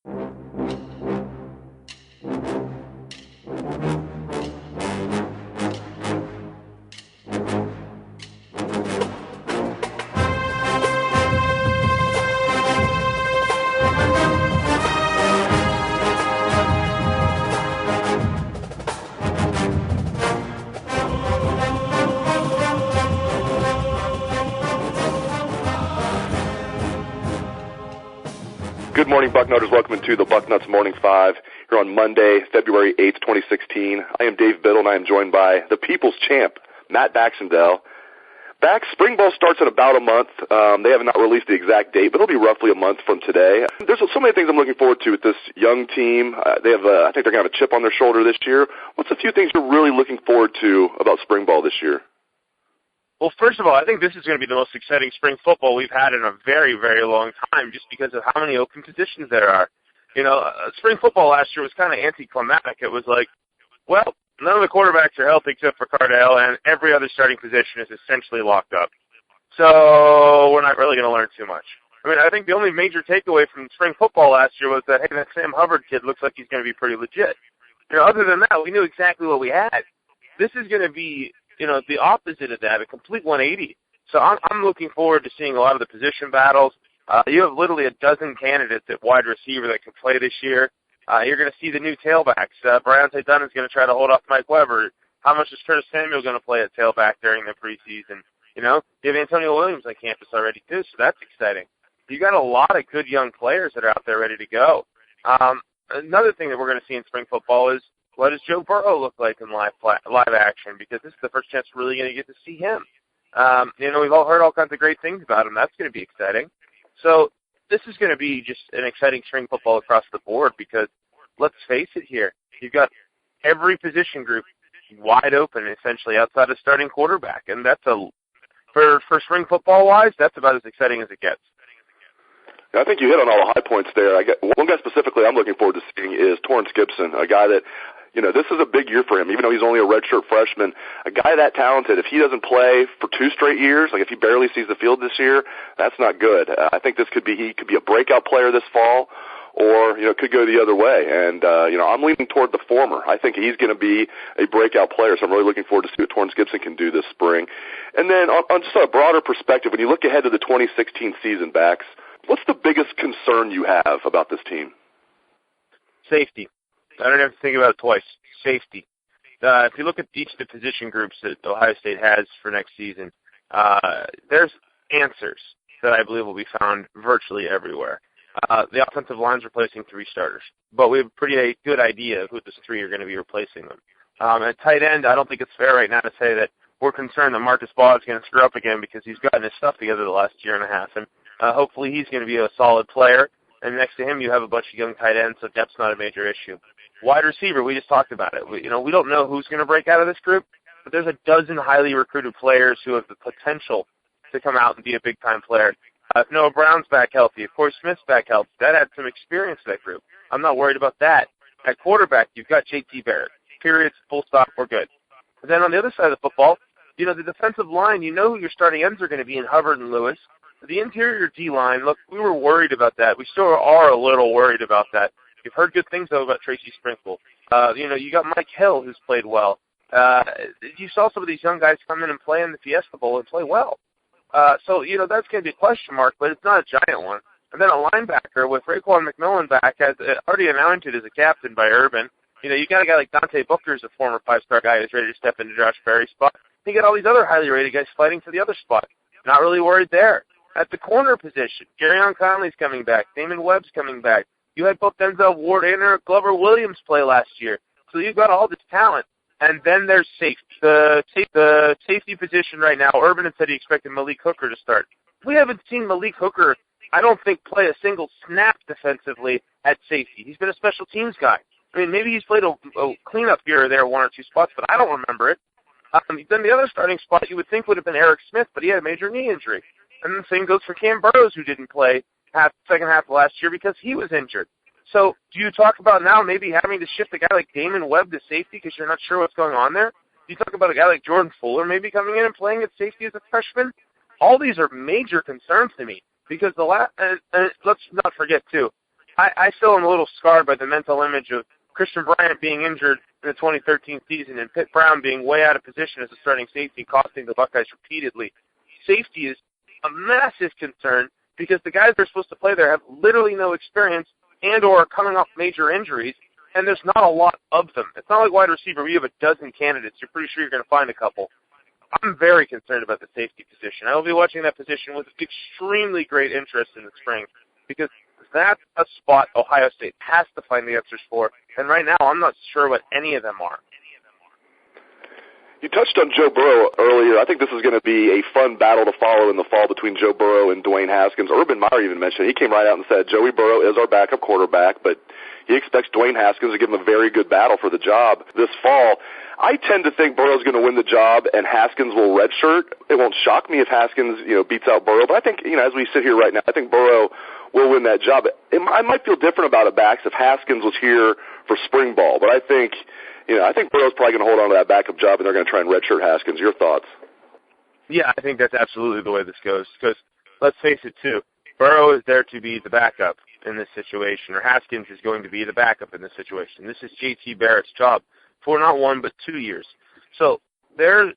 Good morning, Bucknutters. Welcome to the Bucknuts Morning 5 here on Monday, February 8th, 2016. I am Dave Biddle, and I am joined by the People's Champ, Matt Baxendell. Spring ball starts in about a month. They have not released the exact date, but it'll be roughly a month from today. There's so many things I'm looking forward to with this young team. I think they're going to have a chip on their shoulder this year. What's a few things you're really looking forward to about spring ball this year? Well, first of all, I think this is going to be the most exciting spring football we've had in a very, very long time just because of how many open positions there are. You know, spring football last year was kind of anticlimactic. It was like, well, none of the quarterbacks are healthy except for Cardell, and every other starting position is essentially locked up. So we're not really going to learn too much. I mean, I think the only major takeaway from spring football last year was that, hey, that Sam Hubbard kid looks like he's going to be pretty legit. You know, other than that, we knew exactly what we had. This is going to be, you know, the opposite of that, a complete 180. So I'm looking forward to seeing a lot of the position battles. You have literally a dozen candidates at wide receiver that can play this year. You're going to see the new tailbacks. Briante Dunn is going to try to hold off Mike Weber. How much is Curtis Samuel going to play at tailback during the preseason? You know, you have Antonio Williams on campus already, too, so that's exciting. You got a lot of good young players that are out there ready to go. Another thing that we're going to see in spring football is what does Joe Burrow look like in live action? Because this is the first chance we're really going to get to see him. You know, we've all heard all kinds of great things about him. That's going to be exciting. So this is going to be just an exciting spring football across the board because let's face it here, you've got every position group wide open essentially outside of starting quarterback. And that's for spring football-wise, that's about as exciting as it gets. I think you hit on all the high points there. One guy specifically I'm looking forward to seeing is Torrance Gibson, a guy that, you know, this is a big year for him, even though he's only a redshirt freshman. A guy that talented, if he doesn't play for 2 straight years, like if he barely sees the field this year, that's not good. I think he could be a breakout player this fall, or, you know, it could go the other way. And, you know, I'm leaning toward the former. I think he's going to be a breakout player, so I'm really looking forward to see what Torrance Gibson can do this spring. And then on just a broader perspective, when you look ahead to the 2016 season, Bax, what's the biggest concern you have about this team? Safety. I don't have to think about it twice. Safety. If you look at each of the position groups that Ohio State has for next season, there's answers that I believe will be found virtually everywhere. The offensive line's replacing 3 starters, but we have a pretty good idea of who those 3 are going to be replacing them. At tight end, I don't think it's fair right now to say that we're concerned that Marcus Baugh is going to screw up again because he's gotten his stuff together the last year and a half, and hopefully he's going to be a solid player. And next to him, you have a bunch of young tight ends, so depth's not a major issue. Wide receiver, we just talked about it. We don't know who's going to break out of this group, but there's a dozen highly recruited players who have the potential to come out and be a big-time player. If Noah Brown's back healthy, if Corey Smith's back healthy, that adds some experience to that group. I'm not worried about that. At quarterback, you've got J.T. Barrett. Period. Full stop. We're good. But then on the other side of the football, you know, the defensive line, you know who your starting ends are going to be in Hubbard and Lewis. The interior D-line, look, we were worried about that. We still are a little worried about that. You've heard good things, though, about Tracy Sprinkle. You know, you got Mike Hill, who's played well. You saw some of these young guys come in and play in the Fiesta Bowl and play well. So, you know, that's going to be a question mark, but it's not a giant one. And then a linebacker with Raekwon McMillan back, has already anointed as a captain by Urban. You know, you got a guy like Dante Booker, who's a former 5-star guy who's ready to step into Josh Berry's spot. You got all these other highly rated guys fighting for the other spot. Not really worried there. At the corner position, Garyon Conley's coming back. Damon Webb's coming back. You had both Denzel Ward and Eric Glover Williams play last year. So you've got all this talent. And then there's safety. The safety position right now, Urban had said he expected Malik Hooker to start. We haven't seen Malik Hooker, I don't think, play a single snap defensively at safety. He's been a special teams guy. I mean, maybe he's played a cleanup here or there, 1 or 2 spots, but I don't remember it. Then the other starting spot you would think would have been Eric Smith, but he had a major knee injury. And the same goes for Cam Burrows, who didn't play second half of last year because he was injured. So do you talk about now maybe having to shift a guy like Damon Webb to safety because you're not sure what's going on there? Do you talk about a guy like Jordan Fuller maybe coming in and playing at safety as a freshman? All these are major concerns to me because let's not forget, too, I still am a little scarred by the mental image of Christian Bryant being injured in the 2013 season and Pitt Brown being way out of position as a starting safety, costing the Buckeyes repeatedly. Safety is a massive concern because the guys that are supposed to play there have literally no experience and or are coming off major injuries, and there's not a lot of them. It's not like wide receiver where you have a dozen candidates. You're pretty sure you're going to find a couple. I'm very concerned about the safety position. I will be watching that position with extremely great interest in the spring because that's a spot Ohio State has to find the answers for, and right now I'm not sure what any of them are. You touched on Joe Burrow earlier. I think this is going to be a fun battle to follow in the fall between Joe Burrow and Dwayne Haskins. Urban Meyer even mentioned it. He came right out and said Joey Burrow is our backup quarterback, but he expects Dwayne Haskins to give him a very good battle for the job this fall. I tend to think Burrow's going to win the job and Haskins will redshirt. It won't shock me if Haskins, beats out Burrow, but I think, as we sit here right now, I think Burrow will win that job. I might feel different about it, Bax, if Haskins was here for spring ball, but I think Burrow's probably going to hold on to that backup job, and they're going to try and redshirt Haskins. Your thoughts? Yeah, I think that's absolutely the way this goes. Because let's face it, too, Burrow is there to be the backup in this situation, or Haskins is going to be the backup in this situation. This is J.T. Barrett's job for not 1 but 2 years. So there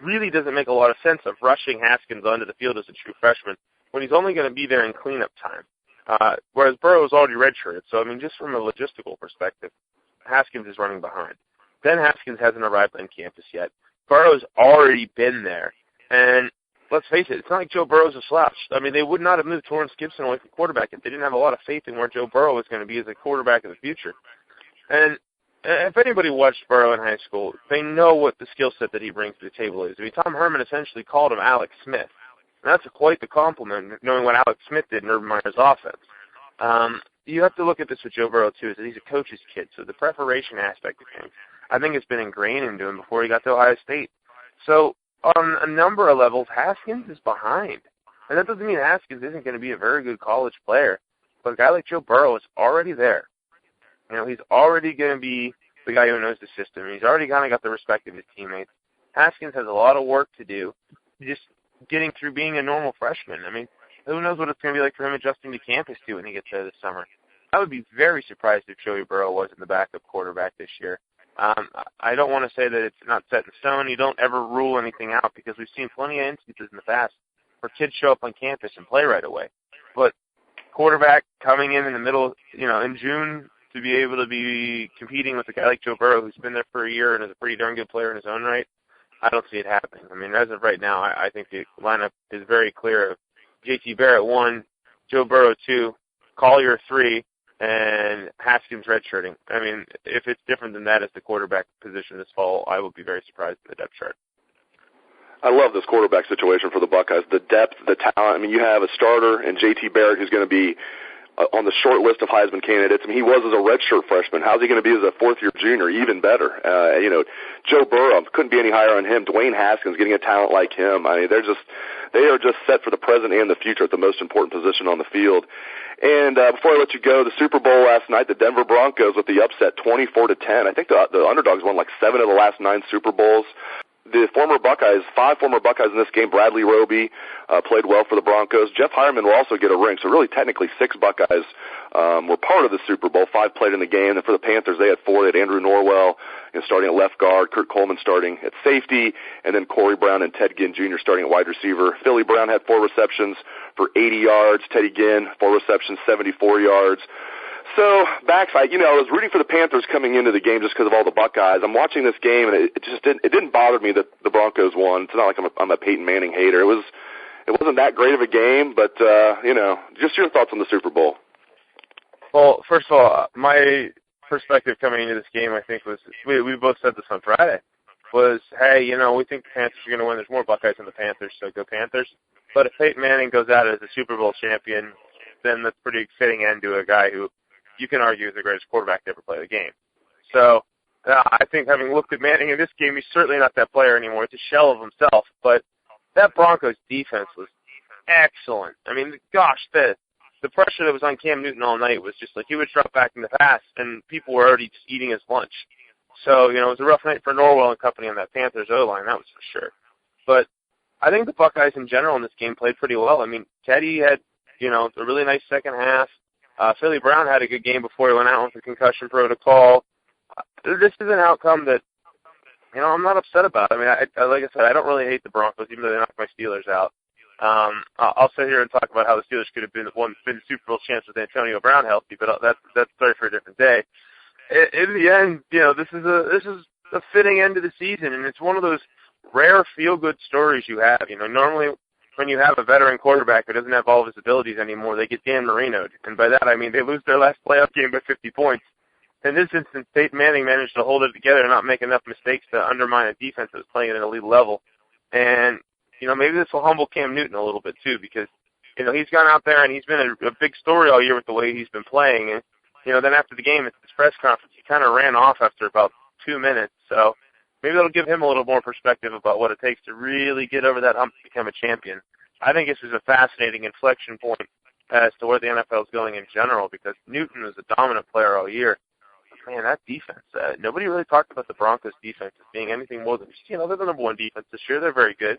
really doesn't make a lot of sense of rushing Haskins onto the field as a true freshman when he's only going to be there in cleanup time, whereas Burrow is already redshirted. So, just from a logistical perspective, Haskins is running behind. Ben Haskins hasn't arrived on campus yet. Burrow's already been there. And let's face it, it's not like Joe Burrow's a slouch. They would not have moved Torrance Gibson away from quarterback if they didn't have a lot of faith in where Joe Burrow was going to be as a quarterback of the future. And if anybody watched Burrow in high school, they know what the skill set that he brings to the table is. Tom Herman essentially called him Alex Smith. And that's quite the compliment, knowing what Alex Smith did in Urban Meyer's offense. You have to look at this with Joe Burrow, too, is that he's a coach's kid. So the preparation aspect of things, I think it's been ingrained into him before he got to Ohio State. So on a number of levels, Haskins is behind. And that doesn't mean Haskins isn't going to be a very good college player. But a guy like Joe Burrow is already there. He's already going to be the guy who knows the system. He's already kind of got the respect of his teammates. Haskins has a lot of work to do just getting through being a normal freshman. Who knows what it's going to be like for him adjusting to campus, too, when he gets there this summer. I would be very surprised if Joey Burrow wasn't the backup quarterback this year. I don't want to say that it's not set in stone. You don't ever rule anything out because we've seen plenty of instances in the past where kids show up on campus and play right away. But quarterback coming in the middle, in June to be able to be competing with a guy like Joe Burrow who's been there for a year and is a pretty darn good player in his own right, I don't see it happening. As of right now, I think the lineup is very clear of J.T. Barrett 1, Joe Burrow 2, Collier 3, and Haskins redshirting. If it's different than that as the quarterback position this fall, I would be very surprised in the depth chart. I love this quarterback situation for the Buckeyes. The depth, the talent. You have a starter in J.T. Barrett who's going to be on the short list of Heisman candidates. He was as a redshirt freshman. How's he going to be as a fourth-year junior? Even better. Joe Burrow, couldn't be any higher on him. Dwayne Haskins getting a talent like him. They are just set for the present and the future at the most important position on the field. And before I let you go, the Super Bowl last night, the Denver Broncos with the upset 24-10. I think the underdogs won like 7 of the last 9 Super Bowls. The former Buckeyes, 5 former Buckeyes in this game, Bradley Roby played well for the Broncos. Jeff Hireman will also get a ring. So really technically 6 Buckeyes were part of the Super Bowl. 5 played in the game. And for the Panthers, they had 4. They had Andrew Norwell starting at left guard, Kurt Coleman starting at safety, and then Corey Brown and Ted Ginn Jr. starting at wide receiver. Philly Brown had 4 receptions for 80 yards. Teddy Ginn, 4 receptions, 74 yards. So, Bax, I was rooting for the Panthers coming into the game just because of all the Buckeyes. I'm watching this game, and it didn't bother me that the Broncos won. It's not like I'm a Peyton Manning hater. It wasn't that great of a game, but just your thoughts on the Super Bowl. Well, first of all, my perspective coming into this game, I think, was we both said this on Friday, was, hey, we think the Panthers are going to win. There's more Buckeyes than the Panthers, so go Panthers. But if Peyton Manning goes out as a Super Bowl champion, then that's a pretty exciting end to a guy who you can argue is the greatest quarterback to ever play the game. So I think having looked at Manning in this game, he's certainly not that player anymore. It's a shell of himself. But that Broncos defense was excellent. Gosh, the pressure that was on Cam Newton all night was just like he would drop back in the pass, and people were already just eating his lunch. So, it was a rough night for Norwell and company on that Panthers O-line, that was for sure. But I think the Buckeyes in general in this game played pretty well. Teddy had, a really nice second half. Philly Brown had a good game before he went out with the concussion protocol. This is an outcome that, I'm not upset about. I mean, like I said, I don't really hate the Broncos, even though they knocked my Steelers out. I'll sit here and talk about how the Steelers could have been the Super Bowl chance with Antonio Brown healthy, but that's a story for a different day. In the end, this is a fitting end of the season, and it's one of those rare feel-good stories you have. Normally when you have a veteran quarterback who doesn't have all of his abilities anymore, they get Dan Marino'd, and by that I mean they lose their last playoff game by 50 points. In this instance, Peyton Manning managed to hold it together and not make enough mistakes to undermine a defense that was playing at an elite level. And maybe this will humble Cam Newton a little bit too, because he's gone out there and he's been a big story all year with the way he's been playing. And then after the game at his press conference, he kind of ran off after about 2 minutes. So maybe that'll give him a little more perspective about what it takes to really get over that hump to become a champion. I think this is a fascinating inflection point as to where the NFL is going in general, because Newton was a dominant player all year. Man, that defense, nobody really talked about the Broncos defense as being anything more than, they're the number one defense this year. They're very good.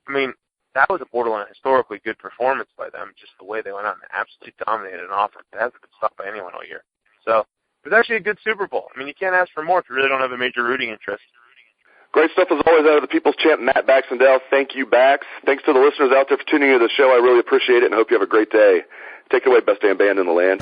I mean, that was a borderline historically good performance by them, just the way they went out and absolutely dominated an offense that hasn't been stopped by anyone all year. So it was actually a good Super Bowl. I mean, you can't ask for more if you really don't have a major rooting interest. Great stuff as always out of the People's Champ, Matt Baxendell. Thank you, Bax. Thanks to the listeners out there for tuning into the show. I really appreciate it and hope you have a great day. Take it away, best damn band in the land.